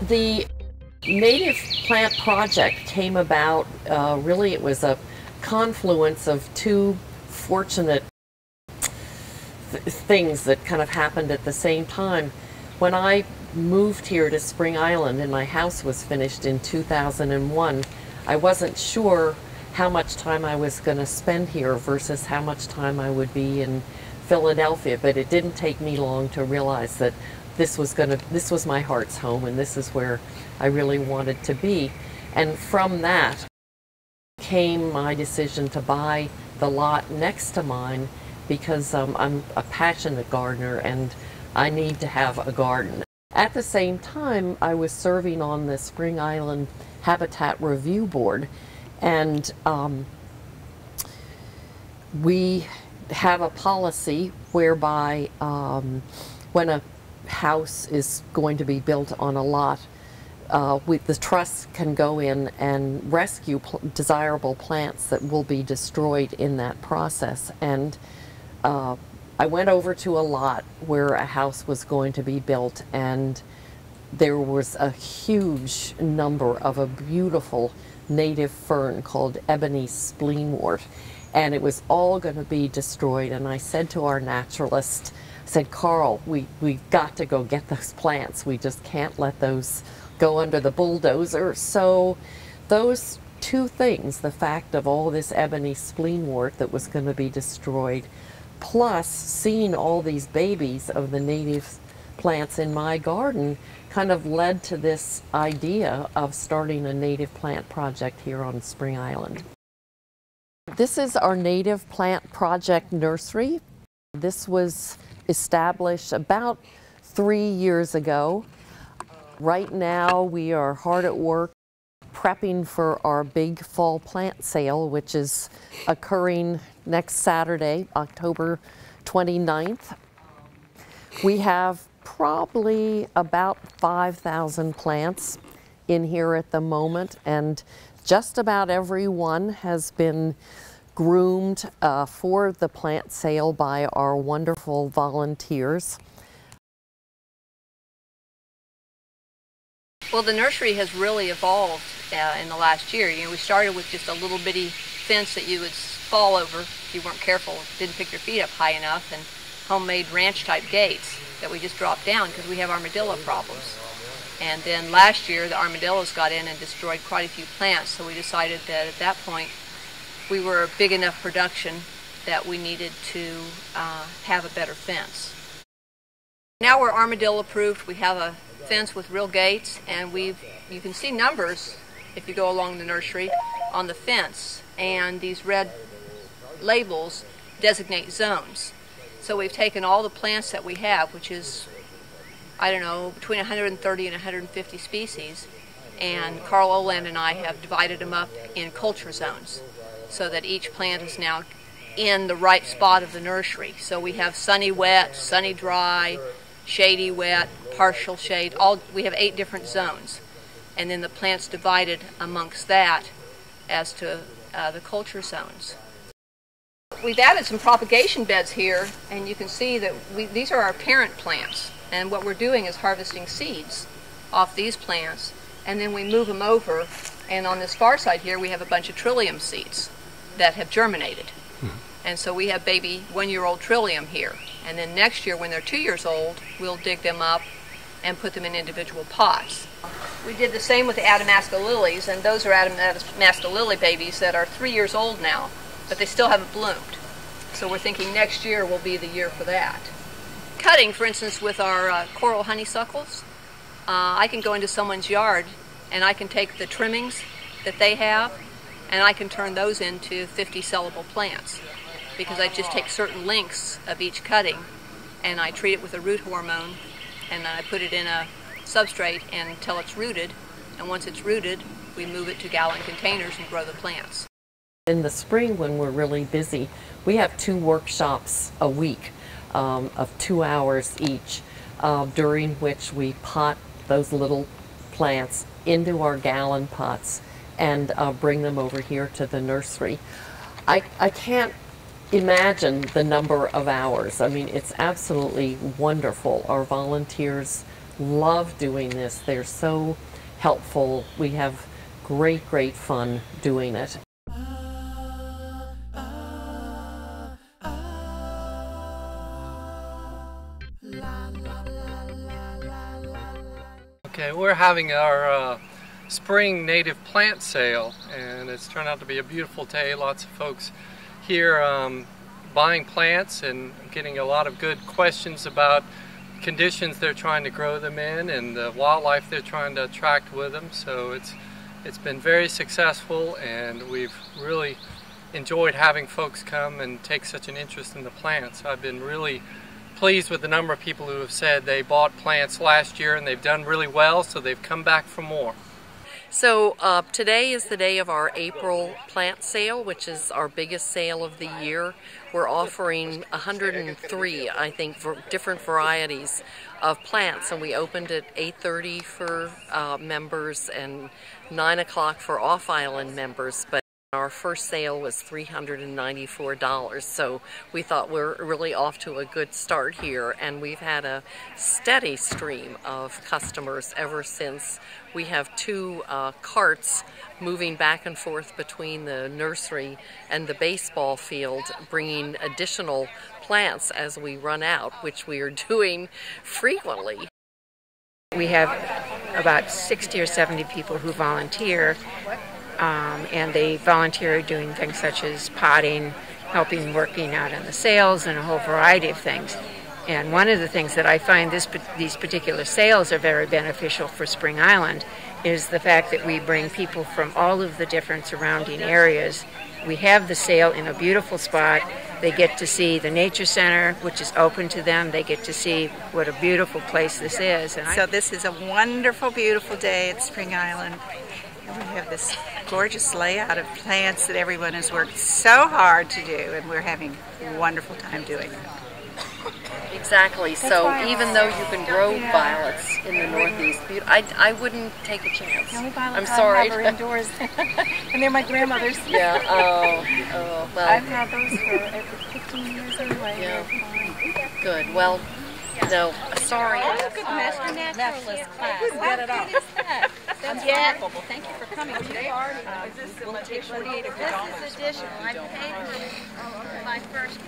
The Native Plant Project came about, really it was a confluence of two fortunate things that kind of happened at the same time. When I moved here to Spring Island and my house was finished in 2001, I wasn't sure how much time I was going to spend here versus how much time I would be in Philadelphia, but it didn't take me long to realize that this was my heart's home, and this is where I really wanted to be. And from that came my decision to buy the lot next to mine, because I'm a passionate gardener and I need to have a garden. At the same time, I was serving on the Spring Island Habitat Review Board, and we have a policy whereby when a house is going to be built on a lot, the trust can go in and rescue desirable plants that will be destroyed in that process. And I went over to a lot where a house was going to be built, and there was a huge number of a beautiful native fern called ebony spleenwort, and it was all going to be destroyed. And I said to our naturalist, I said, Carl, we've got to go get those plants. We just can't let those go under the bulldozer. So those two things, the fact of all this ebony spleenwort that was going to be destroyed, plus seeing all these babies of the native plants in my garden, kind of led to this idea of starting a native plant project here on Spring Island. This is our native plant project nursery. This was established about 3 years ago. Right now we are hard at work prepping for our big fall plant sale, which is occurring next Saturday, October 29th. We have probably about 5,000 plants in here at the moment, and just about every one has been groomed for the plant sale by our wonderful volunteers. Well, the nursery has really evolved in the last year. You know, we started with just a little bitty fence that you would fall over if you weren't careful, didn't pick your feet up high enough, and homemade ranch-type gates that we just dropped down because we have armadillo problems. And then last year, the armadillos got in and destroyed quite a few plants, so we decided that at that point, we were a big enough production that we needed to have a better fence. Now we're armadillo approved. We have a fence with real gates, and you can see numbers if you go along the nursery on the fence, and these red labels designate zones. So we've taken all the plants that we have, which is, I don't know, between 130 and 150 species, and Carl Oland and I have divided them up in culture zones so that each plant is now in the right spot of the nursery. So we have sunny wet, sunny dry, shady wet, partial shade, we have 8 different zones, and then the plants divided amongst that as to the culture zones. We've added some propagation beds here, and you can see that these are our parent plants, and what we're doing is harvesting seeds off these plants, and then we move them over, and on this far side here we have a bunch of trillium seeds that have germinated. And so we have baby 1-year-old trillium here. And then next year, when they're 2 years old, we'll dig them up and put them in individual pots. We did the same with the Adamasca lilies, and those are Adamasca lily babies that are 3 years old now, but they still haven't bloomed. So we're thinking next year will be the year for that. Cutting, for instance, with our coral honeysuckles, I can go into someone's yard and I can take the trimmings that they have and I can turn those into 50 sellable plants, because I just take certain lengths of each cutting and I treat it with a root hormone, and then I put it in a substrate until it's rooted, and once it's rooted we move it to gallon containers and grow the plants. In the spring, when we're really busy, we have 2 workshops a week of 2 hours each, during which we pot those little plants into our gallon pots and bring them over here to the nursery. I can't imagine the number of hours. I mean, it's absolutely wonderful. Our volunteers love doing this. They're so helpful. We have great fun doing it. Okay, we're having our spring native plant sale, and it's turned out to be a beautiful day. Lots of folks here buying plants and getting a lot of good questions about conditions they're trying to grow them in and the wildlife they're trying to attract with them. So it's been very successful, and we've really enjoyed having folks come and take such an interest in the plants. I've been really pleased with the number of people who have said they bought plants last year and they've done really well, so they've come back for more. So today is the day of our April plant sale, which is our biggest sale of the year. We're offering 103, I think, different varieties of plants, and we opened at 8:30 for members and 9 o'clock for off-island members. But our first sale was $394, so we thought we're really off to a good start here, and we've had a steady stream of customers ever since. We have two carts moving back and forth between the nursery and the baseball field, bringing additional plants as we run out, which we are doing frequently. We have about 60 or 70 people who volunteer. And they volunteer doing things such as potting, helping working out on the sales, and a whole variety of things. And one of the things that I find these particular sales are very beneficial for Spring Island is the fact that we bring people from all of the different surrounding areas. We have the sale in a beautiful spot. They get to see the nature center, which is open to them. They get to see what a beautiful place this is. And so this is a wonderful, beautiful day at Spring Island. We have this gorgeous layout of plants that everyone has worked so hard to do, and we're having a wonderful time doing it. Exactly. So even though you can grow violets in the Northeast, I wouldn't take a chance. The only violets I'm sorry. I have are indoors, and they're my grandmother's. Yeah. Well. I've had those for 15 years anyway. Yeah. Good. Well. No, sorry. That's a good Master Naturalist class. Get it off. That's wonderful. Well, thank you for coming today. We'll take 48 of This is additional. I paid for my first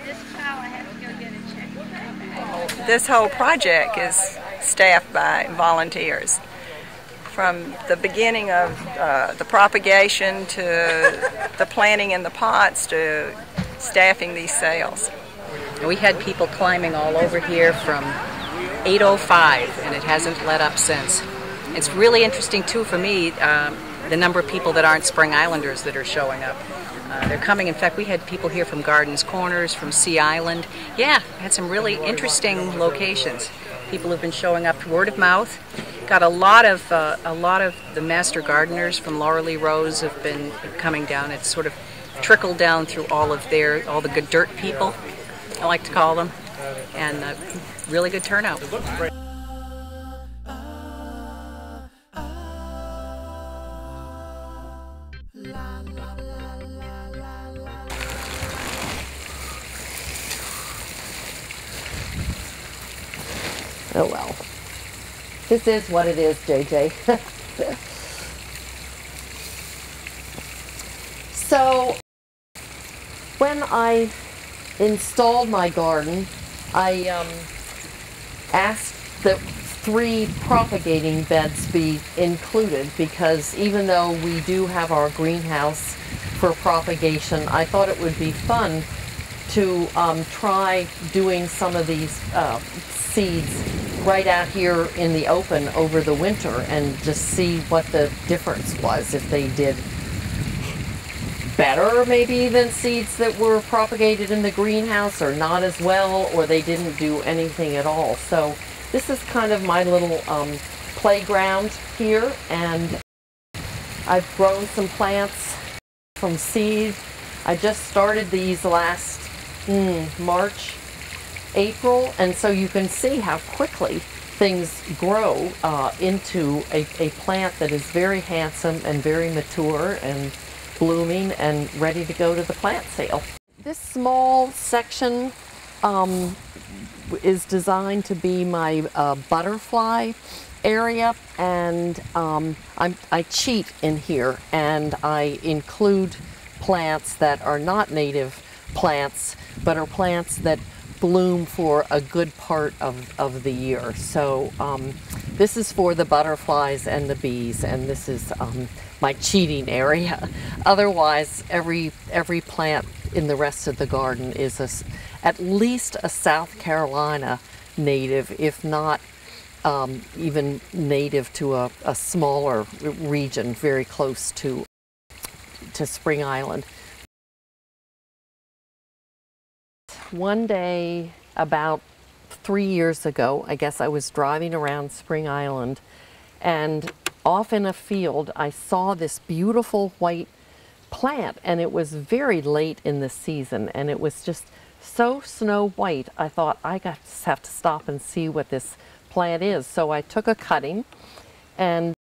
this cow. I have to go get it checked. This whole project is staffed by volunteers. From the beginning of the propagation to the planting in the pots to staffing these sales. We had people climbing all over here from 8:05, and it hasn't let up since. It's really interesting, too, for me, the number of people that aren't Spring Islanders that are showing up. They're coming. In fact, we had people here from Gardens Corners, from Sea Island. Yeah, had some really interesting locations. People have been showing up word of mouth. Got a lot of the master gardeners from Laurel Rose have been coming down. It's sort of trickled down through all the good dirt people, I like to call them, and really good turnout. Oh well. This is what it is, JJ. So, when I installed my garden, I asked that 3 propagating beds be included, because even though we do have our greenhouse for propagation, I thought it would be fun to try doing some of these seeds right out here in the open over the winter and just see what the difference was, if they did better maybe than seeds that were propagated in the greenhouse, or not as well, or they didn't do anything at all. So this is kind of my little playground here, and I've grown some plants from seed. I just started these last March, April, and so you can see how quickly things grow into a plant that is very handsome and very mature and blooming and ready to go to the plant sale. This small section is designed to be my butterfly area, and I cheat in here and I include plants that are not native plants but are plants that bloom for a good part of the year. So this is for the butterflies and the bees, and this is my cheating area. Otherwise, every plant in the rest of the garden is at least a South Carolina native, if not even native to a smaller region very close to Spring Island. One day, about 3 years ago, I guess I was driving around Spring Island, and off in a field I saw this beautiful white plant, and it was very late in the season, and it was just so snow white. I thought, I have to stop and see what this plant is. So I took a cutting and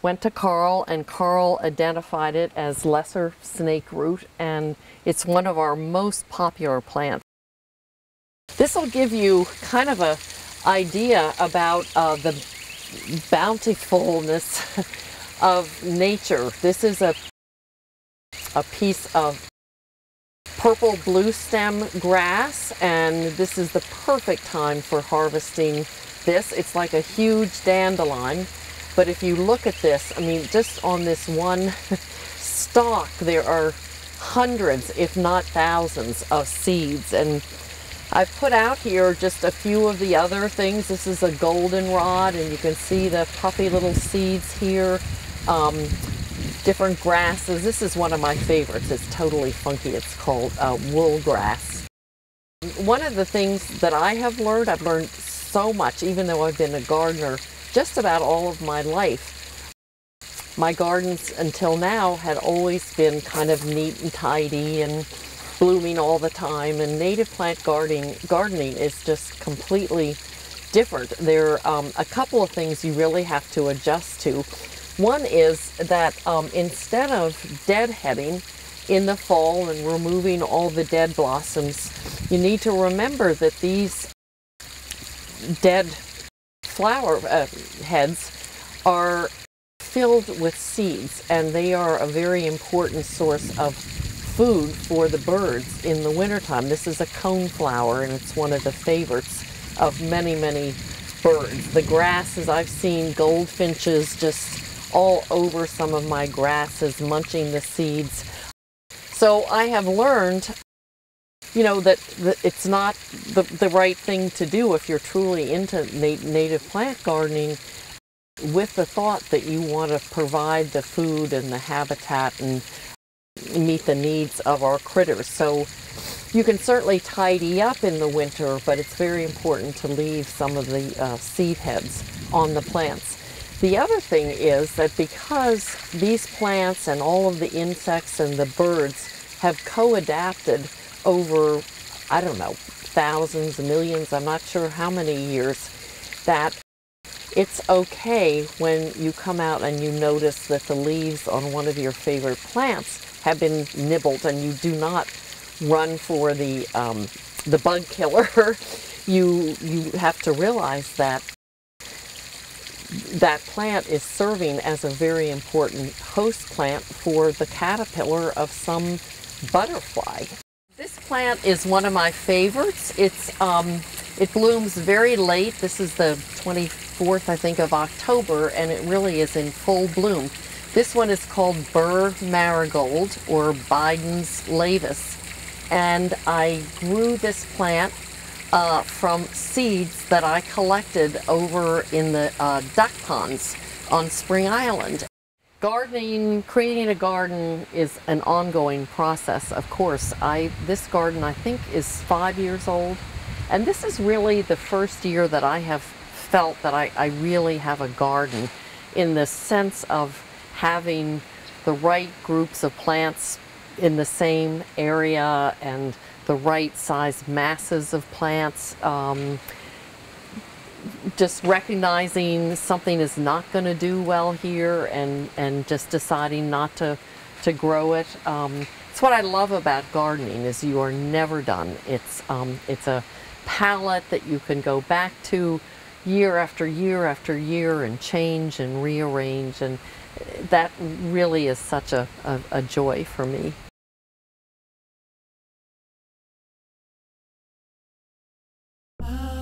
went to Carl, and Carl identified it as lesser snake root, and it's one of our most popular plants. This will give you kind of an idea about the bountifulness of nature. This is a piece of purple blue stem grass, and this is the perfect time for harvesting this. It's like a huge dandelion, but if you look at this, I mean, just on this one stalk there are hundreds, if not thousands, of seeds. And I've put out here just a few of the other things. This is a goldenrod, and you can see the puffy little seeds here. Different grasses. This is one of my favorites. It's totally funky. It's called wool grass. One of the things that I have learned, I've learned so much, even though I've been a gardener just about all of my life. My gardens until now had always been kind of neat and tidy and blooming all the time, and native plant gardening is just completely different. There are a couple of things you really have to adjust to. One is that instead of deadheading in the fall and removing all the dead blossoms, you need to remember that these dead flower heads are filled with seeds, and they are a very important source of food for the birds in the wintertime. This is a coneflower, and it's one of the favorites of many, many birds. The grasses, I've seen goldfinches just all over some of my grasses munching the seeds. So I have learned, you know, that it's not the right thing to do if you're truly into native plant gardening, with the thought that you want to provide the food and the habitat and meet the needs of our critters. So you can certainly tidy up in the winter, but it's very important to leave some of the seed heads on the plants. The other thing is that because these plants and all of the insects and the birds have co-adapted over, I don't know, thousands, millions, I'm not sure how many years, that it's okay when you come out and you notice that the leaves on one of your favorite plants have been nibbled, and you do not run for the bug killer. You have to realize that that plant is serving as a very important host plant for the caterpillar of some butterfly. This plant is one of my favorites. It blooms very late. This is the 24th, I think, of October, and it really is in full bloom. This one is called Burr Marigold, or Biden's Lavis, and I grew this plant from seeds that I collected over in the duck ponds on Spring Island. Gardening, creating a garden is an ongoing process, of course. This garden, I think, is 5 years old, and this is really the first year that I have felt that I really have a garden, in the sense of having the right groups of plants in the same area and the right size masses of plants. Just recognizing something is not going to do well here, and just deciding not to grow it. It's what I love about gardening, is you are never done. It's a palette that you can go back to year after year after year and change and rearrange, and that really is such a joy for me. Ah.